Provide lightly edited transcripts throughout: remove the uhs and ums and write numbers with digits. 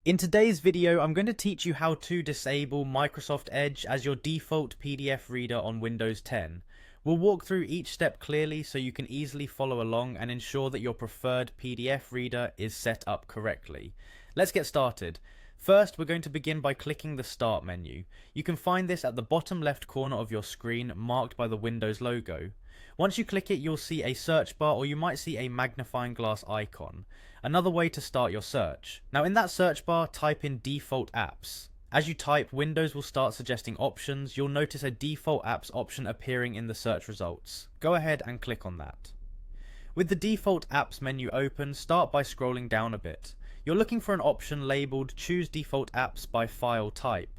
In today's video, I'm going to teach you how to disable Microsoft Edge as your default PDF reader on Windows 10. We'll walk through each step clearly so you can easily follow along and ensure that your preferred PDF reader is set up correctly. Let's get started. First, we're going to begin by clicking the Start menu. You can find this at the bottom left corner of your screen, marked by the Windows logo. Once you click it, you'll see a search bar, or you might see a magnifying glass icon. Another way to start your search. Now in that search bar, type in default apps. As you type, Windows will start suggesting options. You'll notice a default apps option appearing in the search results. Go ahead and click on that. With the default apps menu open, start by scrolling down a bit. You're looking for an option labeled Choose Default Apps by File Type.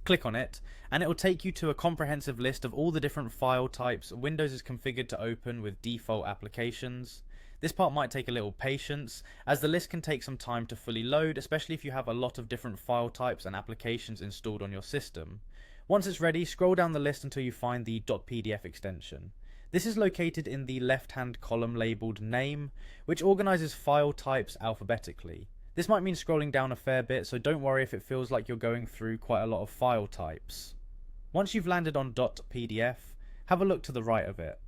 Click on it, and it will take you to a comprehensive list of all the different file types Windows is configured to open with default applications. This part might take a little patience, as the list can take some time to fully load, especially if you have a lot of different file types and applications installed on your system. Once it's ready, scroll down the list until you find the .pdf extension. This is located in the left-hand column labeled Name, which organizes file types alphabetically. This might mean scrolling down a fair bit, so don't worry if it feels like you're going through quite a lot of file types. Once you've landed on .pdf, have a look to the right of it.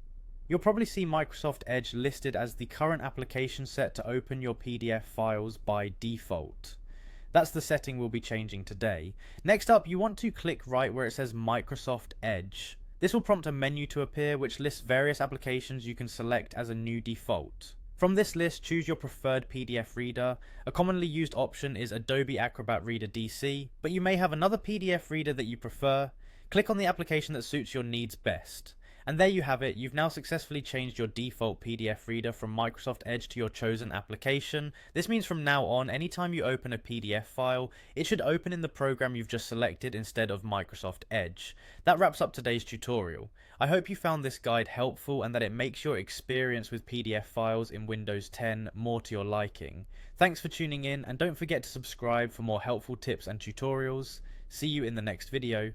You'll probably see Microsoft Edge listed as the current application set to open your PDF files by default. That's the setting we'll be changing today. Next up, you want to click right where it says Microsoft Edge. This will prompt a menu to appear which lists various applications you can select as a new default. From this list, choose your preferred PDF reader. A commonly used option is Adobe Acrobat Reader DC, but you may have another PDF reader that you prefer. Click on the application that suits your needs best. And there you have it. You've now successfully changed your default PDF reader from Microsoft Edge to your chosen application. This means from now on, anytime you open a PDF file, it should open in the program you've just selected instead of Microsoft Edge. That wraps up today's tutorial. I hope you found this guide helpful and that it makes your experience with PDF files in Windows 10 more to your liking. Thanks for tuning in, and don't forget to subscribe for more helpful tips and tutorials. See you in the next video.